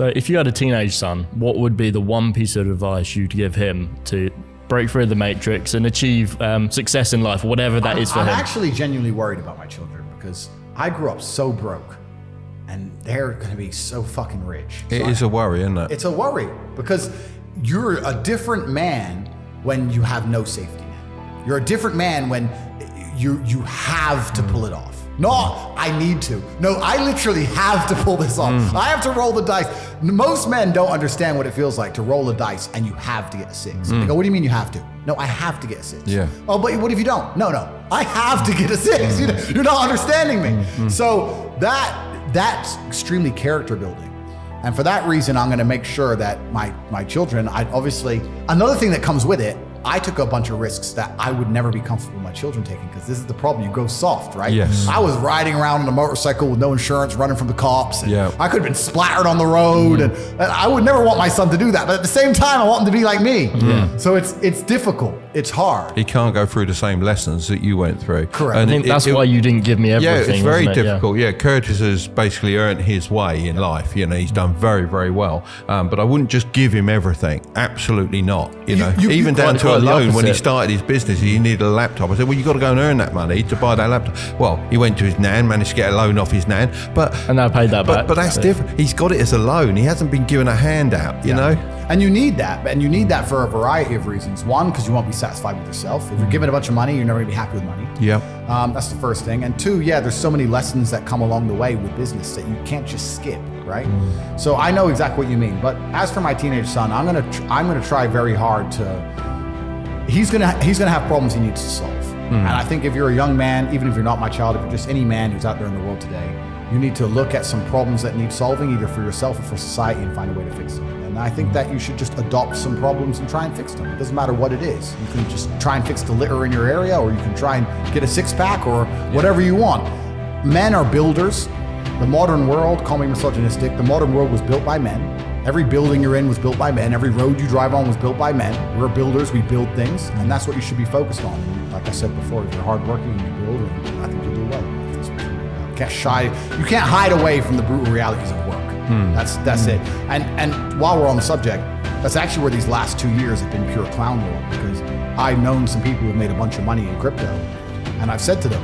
So if you had a teenage son, what would be the one piece of advice you'd give him to break through the matrix and achieve success in life, whatever that is for him? I'm actually genuinely worried about my children because I grew up so broke and they're going to be so fucking rich. It is a worry, isn't it? It's a worry because you're a different man when you have no safety net. You're a different man when you have to pull it off. No, I need to. No, I literally have to pull this off. I have to roll the dice. Most men don't understand what it feels like to roll a dice and you have to get a 6. They go, what do you mean you have to? No, I have to get a 6. Yeah. Oh, but what if you don't? No, I have to get a 6. You're not understanding me. So that's extremely character building. And for that reason, I'm gonna make sure that my children, another thing that comes with it, I took a bunch of risks that I would never be comfortable with my children taking because this is the problem. You go soft, right? Yes. I was riding around on a motorcycle with no insurance, running from the cops. And Yeah. I could have been splattered on the road. And I would never want my son to do that. But at the same time, I want him to be like me. So it's difficult. It's hard. He can't go through the same lessons that you went through. Correct. I think that's why you didn't give me everything. Yeah, it's very isn't it? difficult. Yeah, Curtis has basically earned his way in life. He's done very, very well. But I wouldn't just give him everything. Absolutely not. Even down to a loan when he started his business, he needed a laptop. I said, well, you got to go and earn that money to buy that laptop. Well, he went to his nan, managed to get a loan off his nan, and I paid that back. But that's different. He's got it as a loan. He hasn't been given a handout. You know. And you need that. And you need that for a variety of reasons. One, because you won't be satisfied with yourself. If you're given a bunch of money, you're never gonna be happy with money. Yeah. That's the first thing. And two, there's so many lessons that come along the way with business that you can't just skip, right? So I know exactly what you mean. But as for my teenage son, I'm gonna try very hard to. He's gonna have problems he needs to solve. And I think if you're a young man, even if you're not my child, if you're just any man who's out there in the world today, you need to look at some problems that need solving, either for yourself or for society, and find a way to fix them. And I think that you should just adopt some problems and try and fix them. It doesn't matter what it is. You can just try and fix the litter in your area, or you can try and get a 6-pack or whatever you want. Men are builders. The modern world, call me misogynistic, the modern world was built by men. Every building you're in was built by men. Every road you drive on was built by men. We're builders, we build things, and that's what you should be focused on. And like I said before, if you're hardworking and you build, I think you'll do well. You can't hide away from the brutal realities of work. That's it. And while we're on the subject, that's actually where these last 2 years have been pure clown world, because I've known some people who have made a bunch of money in crypto, and I've said to them,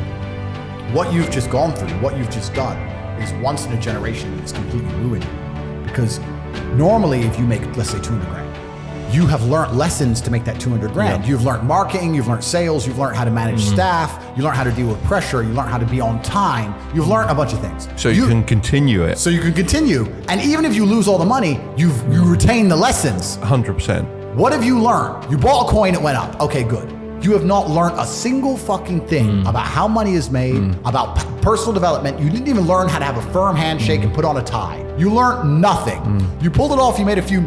what you've just gone through, what you've just done is once in a generation. It's completely ruined you. Because normally if you make, let's say, 200 grand, you have learned lessons to make that 200 grand. You've learned marketing, you've learned sales, you've learned how to manage staff, you learned how to deal with pressure, you learned how to be on time, you've learned a bunch of things. So you can continue it. So you can continue. And even if you lose all the money, you retain the lessons. 100%. What have you learned? You bought a coin, it went up. Okay, good. You have not learned a single fucking thing about how money is made, about personal development. You didn't even learn how to have a firm handshake and put on a tie. You learned nothing. You pulled it off, you made a few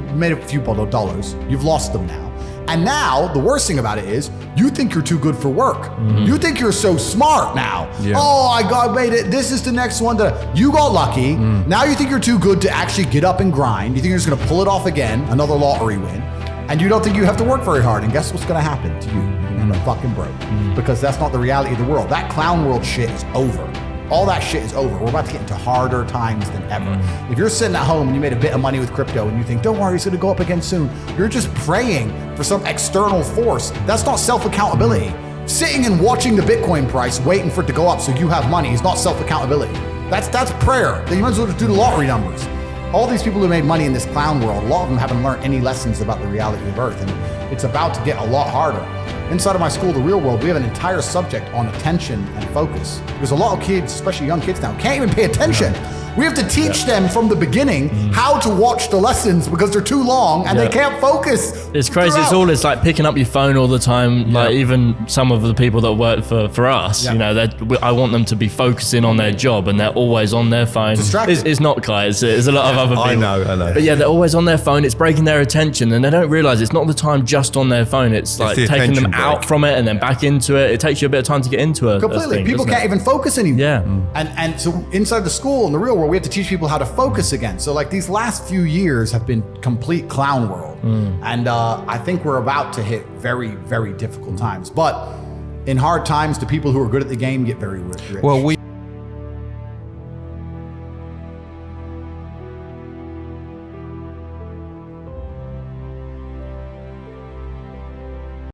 dollars. You've lost them now. And now, the worst thing about it is, you think you're too good for work. You think you're so smart now. Yeah. Oh, I made it. This is the next one. You got lucky. Now you think you're too good to actually get up and grind. You think you're just gonna pull it off again, another lottery win. And you don't think you have to work very hard. And guess what's gonna happen to you? You're gonna end up fucking broke. Because that's not the reality of the world. That clown world shit is over. All that shit is over. We're about to get into harder times than ever. If you're sitting at home and you made a bit of money with crypto and you think, don't worry, it's gonna go up again soon, you're just praying for some external force. That's not self-accountability. Sitting and watching the Bitcoin price, waiting for it to go up so you have money is not self-accountability. That's prayer. You might as well just do the lottery numbers. All these people who made money in this clown world, a lot of them haven't learned any lessons about the reality of Earth, and it's about to get a lot harder. Inside of my school, The Real World, we have an entire subject on attention and focus. There's a lot of kids, especially young kids now, can't even pay attention. We have to teach them from the beginning how to watch the lessons because they're too long and they can't focus. It's crazy. It's like picking up your phone all the time. Like even some of the people that work for us, you know, I want them to be focusing on their job and they're always on their phone. Distracted. It's not Kai. It's a lot of other people. I know. But yeah, they're always on their phone. It's breaking their attention and they don't realize it's not the time just on their phone. It's like taking them out from it and then back into it. It takes you a bit of time to get into it. Completely. People can't even focus anymore. Yeah. And so inside the school, in The Real World, we have to teach people how to focus again. So like these last few years have been complete clown world. And I think we're about to hit very, very difficult times. But in hard times, the people who are good at the game get very rich. Well,